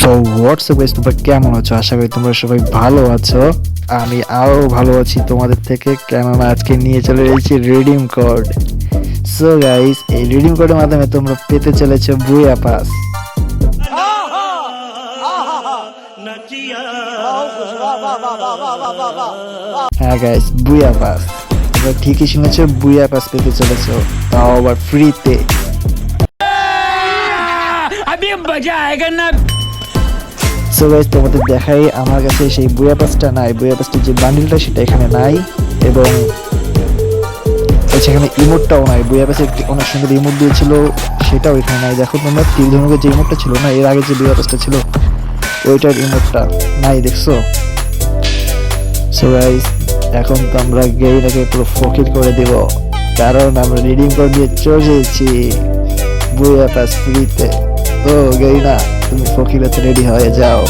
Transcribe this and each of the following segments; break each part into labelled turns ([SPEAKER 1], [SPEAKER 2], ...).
[SPEAKER 1] So WhatsApp guys, তোমরা কেমন আছো? আশা করি তোমরা সবাই ভালো আছো। আমি আরও ভালো আছি তোমাদের থেকে, কেননা আজকে নিয়ে চলে এসেছি রিডিম কোড। সো গাইস, এই রিডিম কোডের মাধ্যমে তোমরা পেতে চলেছো বুয়া পাস। হ্যাঁ গাইস, বুয়া পাস। তোমরা ঠিকই শুনেছো, বুয়া পাস পেতে চলেছো, তাও আবার ফ্রিতে। সো গাইস, তোমাদের দেখাই আমার কাছে সেই বুয়া পাসটা নাই, বুয়া পাসটির যে বান্ডিলটা সেটা এখানে নাই, এবং সেখানে ইমোটটাও নাই। বুয়া পাসে একটি অনেক সুন্দর ইমোট দিয়েছিল, সেটাও এখানে নাই। দেখো তোমরা, তীর ধনুকের যে ইমোটটা ছিল না, এর আগে যে বুয়া পাসটা ছিল ওইটার ইমোটটা নাই, দেখছো? সো গাইস, এখন তো আমরা গেইনাকে পুরো ফকির করে দেব, কারণ আমরা রিডিং কোড দিয়ে চলে এসেছি বুয়া পাস ফ্রিতে। তো গেইনা, তুমি ফকির হতে রেডি হয়ে যাও।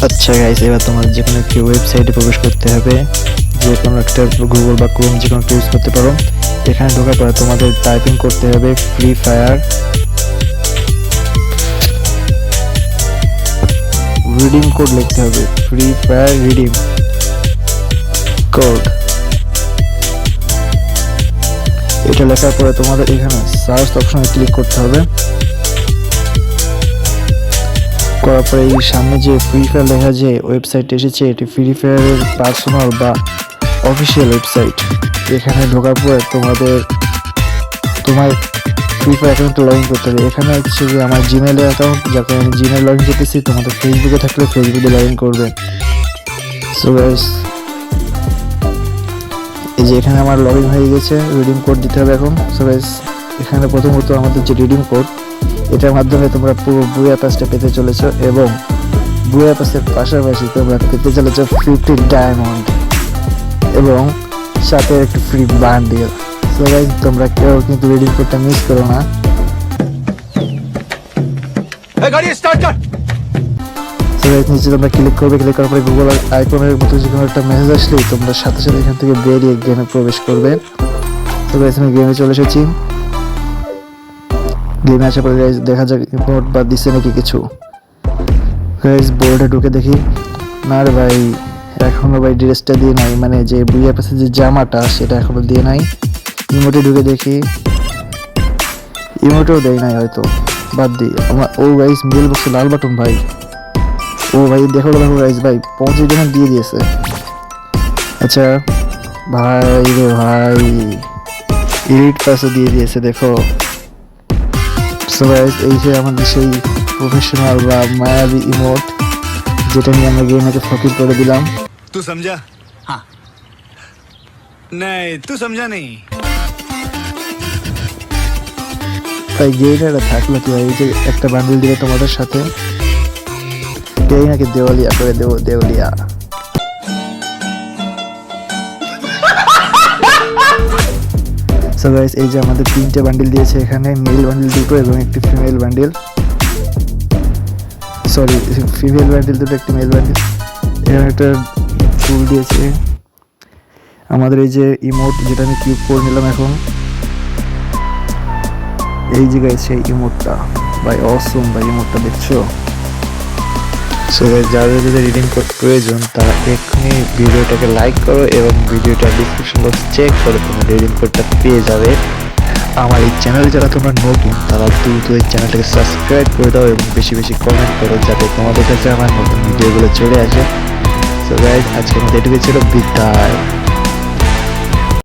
[SPEAKER 1] আচ্ছা গাইস, এবার তোমার যে কোনো একটি ওয়েবসাইটে প্রবেশ করতে হবে, যে কোনো একটা গুগল বা ক্রোম যে কোনো একটা ইউজ করতে পারো। এখানে ঢোকার পরে তোমাদের টাইপিং করতে হবে ফ্রি ফায়ার রিডিম কোড লিখতে হবে, ফ্রি ফায়ার রিডিম কোড। এটা লেখার পরে তোমাদের এখানে সার্চ অপশনে ক্লিক করতে হবে। করার পরে এই সামনে যে ফ্রি ফায়ার লেখা যে ওয়েবসাইট এসেছে, এটি ফ্রি ফায়ারের পার্সোনাল বা অফিসিয়াল ওয়েবসাইট। এখানে ঢোকার পরে তোমার ফ্রি ফায়ার অ্যাকাউন্টে লগ ইন করতে হবে। এখানে হচ্ছে যে আমার জিমেল অ্যাকাউন্ট, যাকে আমি জিমেল লগ ইন করতেছি। তোমাদের ফেসবুকে থাকলে ফেসবুকে লগ ইন করবে। সো গাইস, এই যে এখানে আমার লগ ইন হয়ে গেছে, রিডিম কোড দিতে হবে এখন। সো গাইস, এখানে প্রথমত আমাদের যে রিডিম কোড, এটার মাধ্যমে তোমরা পুরো বুয়া পাসটা পেতে চলেছো, এবং বুয়া পাসের পাশাপাশি তোমরা পেতে চলেছো 50 ডায়মন্ড এবং সাথে একটু ফ্রি বান্ডিল। সো গাইস, তোমরা কেউ কিন্তু রিডিম কোডটা মিস করো না। গাড়ি স্টার্ট কর। সো গাইস, নিচে তোমরা ক্লিক করবে, ক্লিক করার পরে গুগল আইকনের মতো যে কোনো একটা মেসেজ আসলেই তোমরা সাথে সাথে এখান থেকে বেরিয়ে গেমে প্রবেশ করবে। সো গাইস, আমি গেমে চলে এসেছি। গেমে আসার পরে গাইস দেখা যাক ইমোট বা দিচ্ছে নাকি কিছু। গাইস, বোর্ডে ঢুকে দেখি, না রে ভাই, এখনো ভাই ড্রেসটা দিয়ে নাই, মানে যে বুয়া পাশে যে জামাটা সেটা এখনো দিয়ে নাই। ইমোটে ঢুকে দেখি, ইমোটেও দেয় নাই হয়তো, বাদ দিই আমার। ও গাইস, মেল বক্সে লাল বাটন ভাই। ও ভাই, দেখো গাইস, ভাই 50 ডায়মন্ড দিয়ে দিয়েছে। আচ্ছা ভাই রে ভাই, এলিট পাসও দিয়ে দিয়েছে, দেখো। সো গাইস, এই যে আমাদের সেই প্রফেশনাল বা মায়াবী ইমোট, যেটা নিয়ে আমরা গেমটাকে ফকির করে দিলাম।
[SPEAKER 2] तू समझा? हाँ नहीं, तू समझा नहीं।
[SPEAKER 1] তাই গেইনারা থাকলো কি ভাই, এই যে একটা বান্ডিল দিলে তোমাদের সাথে, গেইনাকে দেওয়ালিয়া করে দেবো, দেওয়ালিয়া। সো গাইস, এই যে আমাদের 3টে বান্ডিল দিয়েছে এখানে, মেল বান্ডিল 2টো এবং একটি female bundle, sorry female bundle 2টো, একটি মেল বান্ডিল। এখানে একটা ফুল দিয়েছে আমাদের, এই যে ইমোট যেটা আমি কিউব করে নিলাম এখন, এই যে গাইস সেই ইমোটটা ভাই, অসম ভাই ইমোটটা, দেখছো? সো গাইস, যাদের যদি রিডিং কোড প্রয়োজন তারা এক্ষুনি ভিডিওটাকে লাইক করো এবং ভিডিওটা ডিসক্রিপশন বক্স চেক করে তোমরা রিডিং কোডটা পেয়ে যাবে। আমার এই চ্যানেলে যারা তোমরা নতুন, তারা দ্রুত এই চ্যানেলটাকে সাবস্ক্রাইব করে দাও এবং বেশি বেশি কমেন্ট করো, যাতে তোমাদের কাছে আমার নতুন ভিডিওগুলো চলে আসে। সো গাইস, আজকের মতো এটুকুই ছিল, বিদায়।